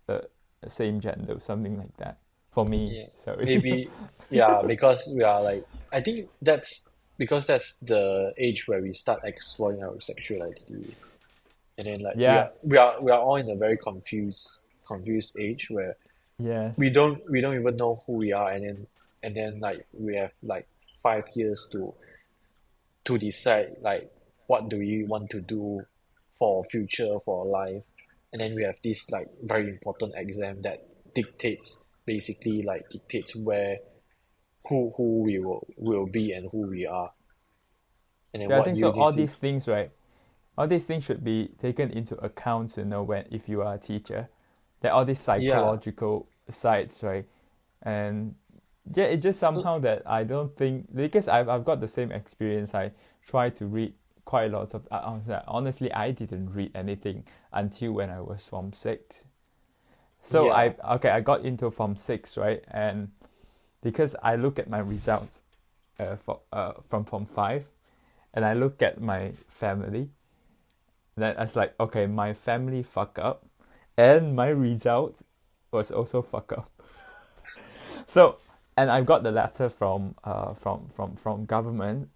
uh, same gender, something like that. For me, yeah, sorry. maybe, yeah, because we are like, I think that's because that's the age where we start exploring our sexual identity, and then like we Yeah. are we are we are all in a very confused age where Yes. we don't even know who we are, and then like we have like 5 years to decide like what do we want to do for our future, for our life, and then we have this like very important exam that dictates where who we will be and who we are, and then Yeah, I what think so. units. All these things should be taken into account, when if you are a teacher, that all these Yeah. psychological sides, right? And yeah, it just somehow that I don't think, because I've got the same experience. I try to read quite a lot of. Honestly, I didn't read anything until when I was Form 6. So Yeah. I got into Form 6, right? And because I look at my results from Form 5, and I look at my family, then I was like, okay, my family fuck up, and my results was also fuck up. So, and I got the letter from government,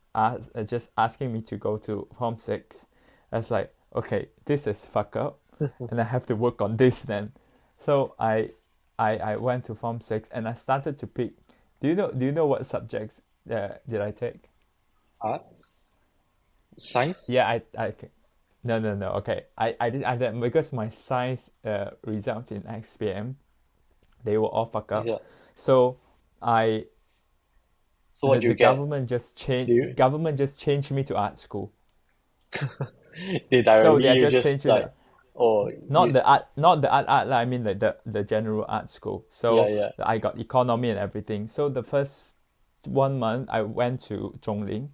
just asking me to go to Form 6. I was like, okay, this is fuck up, and I have to work on this then. So I went to Form 6 and I started to pick. Do you know what subjects did I take? Arts, science. Yeah, no, no, no. Okay, I did because my science results in XPM, they were all fuck up. Yeah. So I So the, what do the you get? Do you government just changed me to art school. they So they directly are you just just changed me like, to, oh not you the art, I mean like the general art school. yeah, So yeah. I got economy and everything. So the first 1 month I went to Zhongling.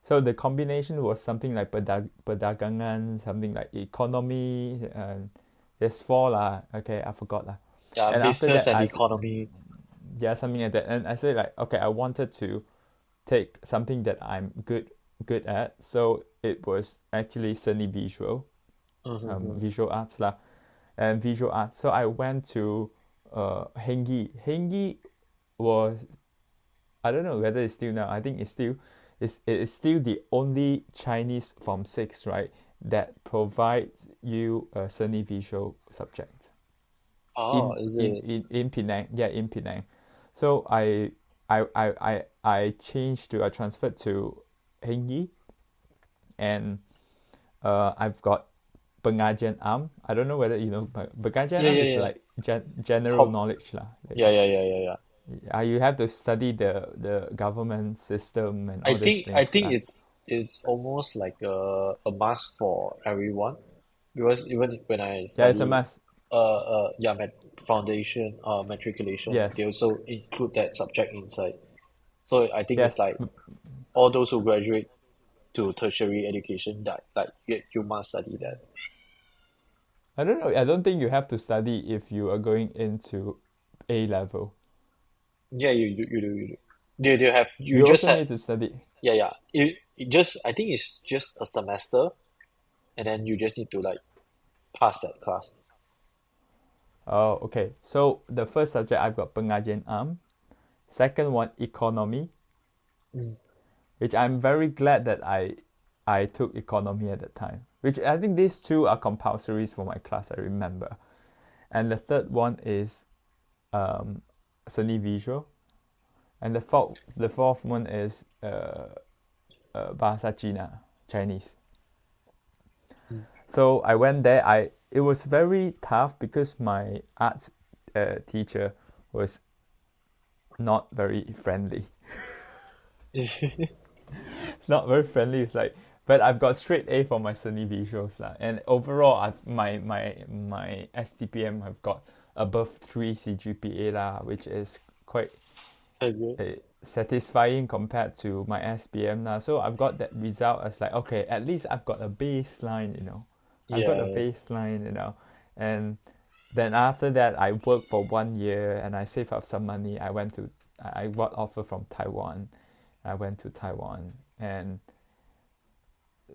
So the combination was something like perdagangan, something like economy, and there's four lah. Okay, I forgot lah. Yeah, And after business that, and economy. yeah, something like that. And I said like, okay, I wanted to take something that I'm good at. So it was actually Sunny Visual, Mm-hmm. visual arts lah, and visual arts. So I went to Hengi. Hengi was, I don't know whether it's still now. I think it is still the only Chinese Form 6, right, that provides you a Sunny Visual subject Oh, in is in it? in, in Penang. Yeah, in Penang. So I transferred to Hengi, and I've got pengajian am. I don't know whether you know, but pengajian Yeah, am yeah, is yeah. like general Com knowledge lah. yeah, yeah, yeah, yeah, yeah. You have to study the government system and I all these think I things think lah. it's almost like a must for everyone because even when I Yeah, it's a study must. yeah, foundation matriculation, they Yes, also include that subject inside. So I think it's yes. like all those who graduate to tertiary education that like you must study that. I don't know. I don't think you have to study if you are going into A level. Yeah, you do. You You just also had need to study. yeah, yeah. It just I think it's just a semester, and then you just need to like pass that class. Oh, okay. So the first subject I've got pengajian am. Second one economy. Mm, which I'm very glad that I took economy at the time. Which I think these two are compulsories for my class. I remember, and the third one is um, Sunny Visual, and the fourth one is Bahasa Cina, Chinese. mm. So I went there. It was very tough because my arts teacher was not very friendly. It's not very friendly. It's like, but I've got straight A for my Sunny visuals lah. And overall, my STPM have got above 3 CGPA lah, which is quite Okay. satisfying compared to my SPM now. So I've got that result as like, okay, at least I've got a baseline, I've got a Yeah, baseline, and then after that I worked for 1 year and I saved up some money. I got offer from Taiwan. I went to Taiwan, and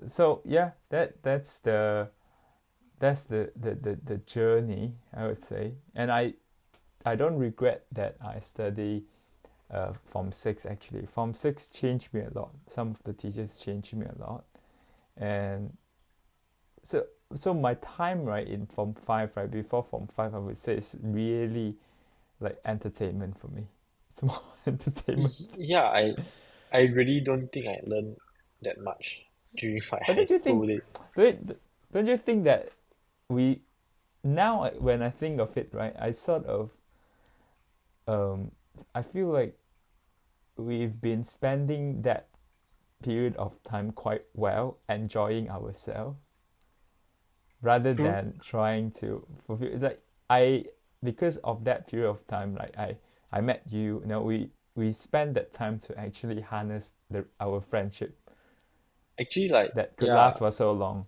so yeah, that's the journey, I would say. And I don't regret that I study Form 6. Actually, Form 6 changed me a lot. Some of the teachers changed me a lot. And so so my time, right, in Form 5, right, before Form 5, I would say is really like entertainment for me. It's more entertainment. yeah. I really don't think I learned that much during my But high don't you school think days. don't you think that we now, when I think of it, right, I sort of um I feel like we've been spending that period of time quite well, enjoying ourselves rather True. than trying to fulfill. It's like I because of that period of time, like I met you. We spent that time to actually harness our friendship Actually, like, that could yeah, last for so long.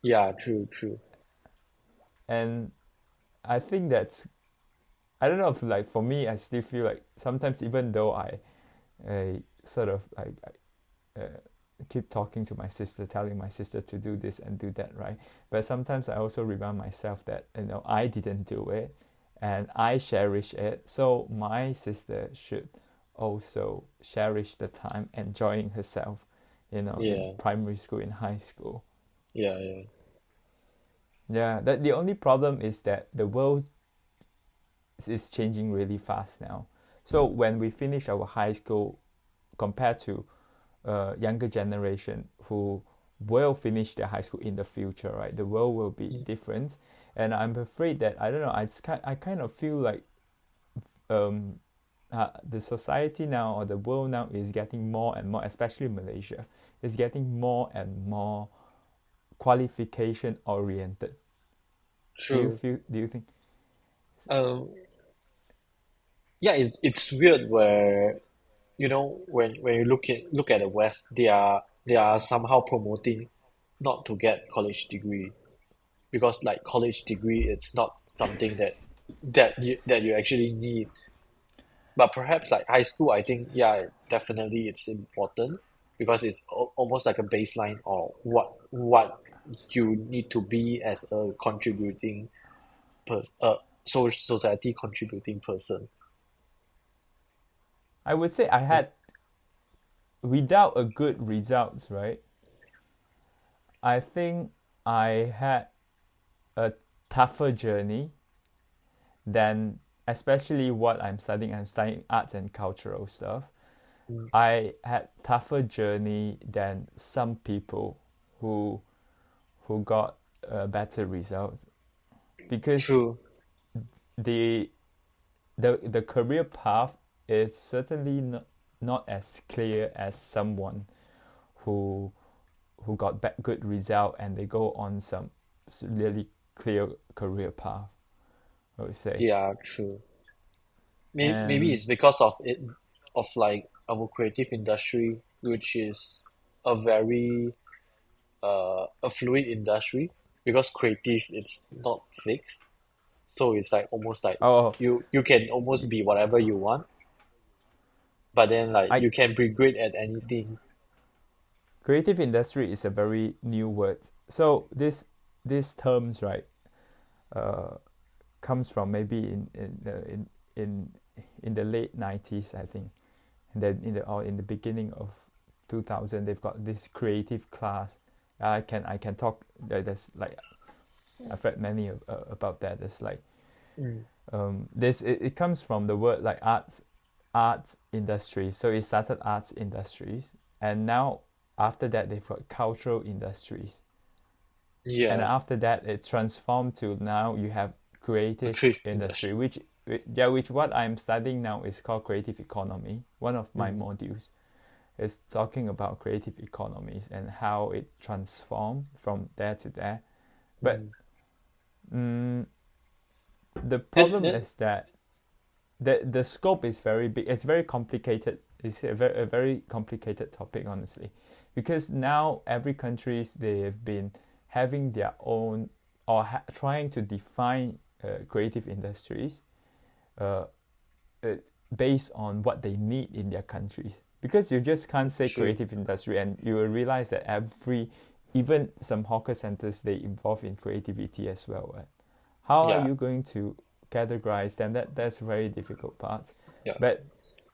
yeah, true, true. And I think that's, I don't know if, like, for me, I still feel like sometimes, even though I sort of like keep talking to my sister, telling my sister to do this and do that, right? But sometimes I also remind myself that I didn't do it, and I cherish it. So my sister should also cherish the time enjoying herself, in Yeah, primary school, in high school. yeah, yeah. Yeah, that the only problem is that the world is changing really fast now. So when we finish our high school, compared to younger generation who will finish their high school in the future, right? The world will be Mm. different, and I'm afraid that I don't know. I kind of feel like um, the society now, or the world now, is getting more and more, especially Malaysia, is getting more and more qualification oriented. Do you True. feel? Do you think? Um, yeah, it's weird where, when you look at the West, they are somehow promoting not to get college degree, because like college degree, it's not something that you actually need. But perhaps like high school, I think, yeah, definitely it's important, because it's almost like a baseline or what you need to be as a contributing society contributing person. I would say I Mm, had, without a good results, right? I think I had a tougher journey than, especially what I'm studying. I'm studying arts and cultural stuff. mm. I had tougher journey than some people who got better results, because True. the the career path is certainly not as clear as someone who got good result and they go on some really clear career path, I would say. Yeah, true. Maybe And it's because of it, of like our creative industry, which is a very a fluid industry, because creative it's not fixed. So it's like almost like oh, you can almost be whatever you want, but then like I you can be great at anything. creative industry is a very new word. So this terms, right, uh, comes from maybe in the late 90s, I think. And then in the beginning of 2000, they've got this creative class. I can talk. There's like I've read many about that. There's like mm, this it comes from the word like arts industry. So it started arts industries, and now after that they've got cultural industries, and yeah, after that it transformed to now you have a creative creative industry, industry. which what I'm studying now is called creative economy. One of my Mm, modules is talking about creative economies and how it transformed from there to there. But mm. mm, the Then, problem then, is that the scope is very big. It's very complicated. It's a very complicated topic, honestly, because now every countries they've been having their own or trying to define creative industries uh, uh, based on what they need in their countries. Because you just can't say true. creative industry, and you will realize that even some hawker centers, they involve in creativity as well. Right? How are Yeah, you going to categorize them? That's a very difficult part. yeah, But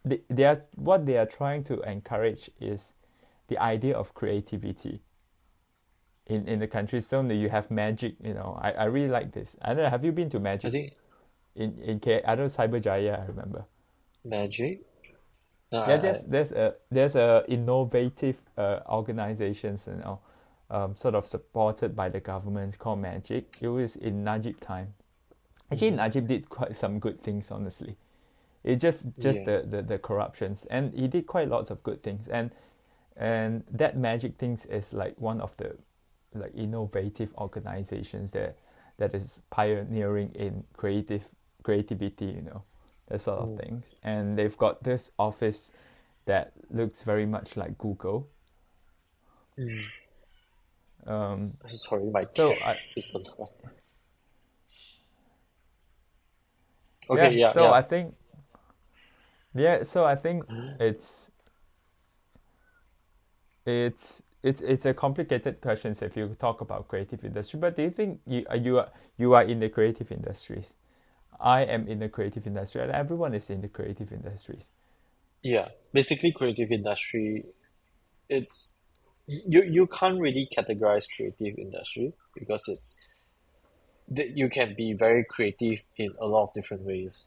they are what they are trying to encourage is the idea of creativity in the country. So that you have magic. I really like this. I don't know. Have you been to I magic think in K? I don't know Cyberjaya. I remember. magic. No, Yeah, there's a innovative organizations, sort of supported by the government called Magic. It was in Najib time. Actually, mhm, Najib did quite some good things, honestly. It's just yeah, the corruptions, and he did quite lots of good things, and that Magic things is like one of the like innovative organizations that is pioneering in creativity, that sort of mm, things. And they've got this office that looks very much like Google. mm. Um, Sorry, my cat so I is on. Okay, yeah, yeah, so yeah. I think yeah, so I think it's it's a complicated question if you talk about creative industry. But do you think you are in the creative industries? I am in the creative industry, and everyone is in the creative industries. Yeah, basically creative industry, it's you can't really categorize creative industry because it's you can be very creative in a lot of different ways.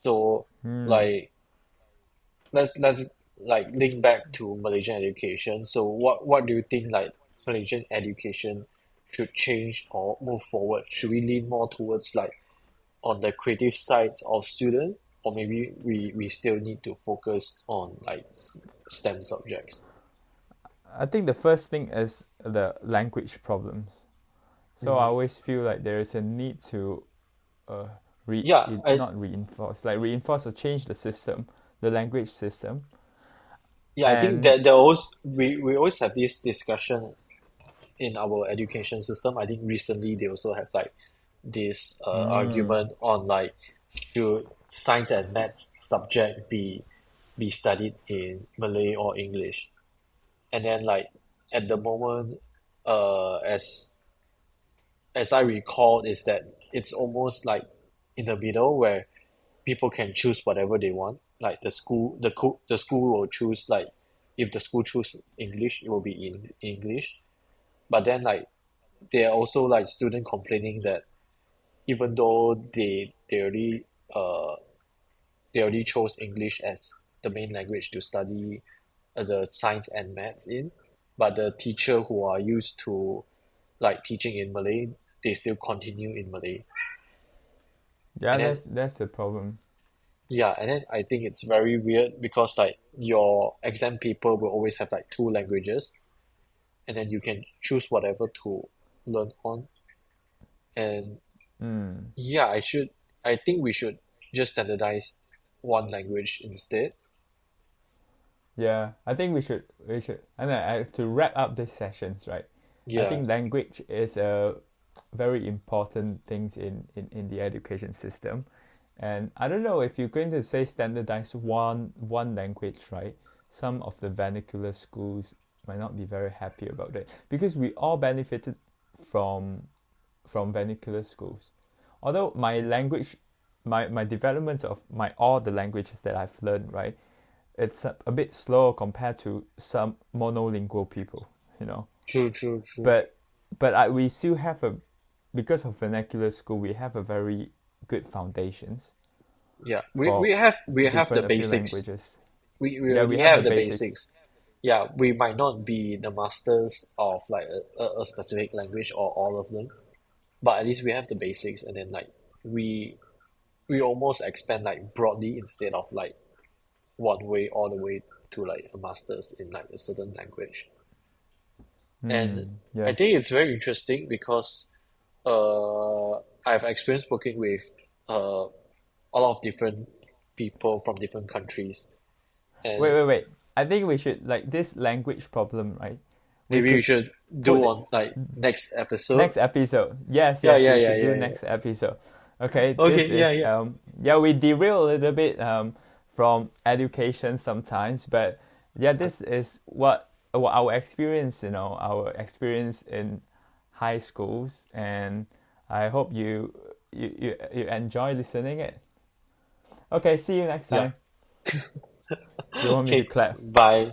So Hmm. like let's like link back to Malaysian education. So what do you think like Malaysian education should change or move forward? Should we lean more towards like on the creative sides of student, or maybe we still need to focus on like STEM subjects? I think the first thing is the language problems. So I Mm. always feel like there is a need to uh, Yeah, not reinforce, like reinforce or change the system, the language system. I think And that there always we always have this discussion in our education system. I think recently they also have like this mm, argument on like should science and maths subject be studied in Malay or English? And then like at the moment, as I recall, is that it's almost like in the middle where people can choose whatever they want. Like the school will choose like if the school choose English, it will be in English. But then like there are also like student complaining that even though uh they already chose English as the main language to study the science and maths in, but the teacher who are used to like teaching in Malay, they still continue in Malay. yeah, And then that's the problem. yeah, and then I think it's very weird because like your exam paper will always have like two languages, and then you can choose whatever to learn on. And Mm. yeah, I think we should just standardize one language instead. Yeah, I think we should. And to wrap up these sessions, right? I Yeah, think language is a very important thing in the education system, and I don't know if you're going to say standardize one language, right? Some of the vernacular schools might not be very happy about it because we all benefited from from vernacular schools. Although my language, my development of my all the languages that I've learned, right? it's a bit slow compared to some monolingual people, you know. True, true, true. But we still have a, because of vernacular school, we have a very good foundations Yeah, for we have the different a few basics. languages. We Yeah, we already have the have the basics. basics. Yeah, we might not be the masters of like a specific language or all of them, but at least we have the basics, and then like we we almost expand like broadly instead of like one way all the way to like a master's in like a certain language. And I Yes. think it's very interesting because I've experienced working with a lot of different people from different countries, Wait, and wait, wait. I think we should, like, this language problem, right? We maybe we could should do put it on like next episode. next episode. Yes, Yeah, yes, yeah, we yeah, should do yeah, yeah. next episode. Okay, this Okay, yeah, is yeah. yeah, we derail a little bit from education sometimes, but yeah, this is what our experience, you know, our experience in high schools, and I hope you enjoy listening it. Okay, see you next Yeah. time. Do you want me to Okay, clap? bye.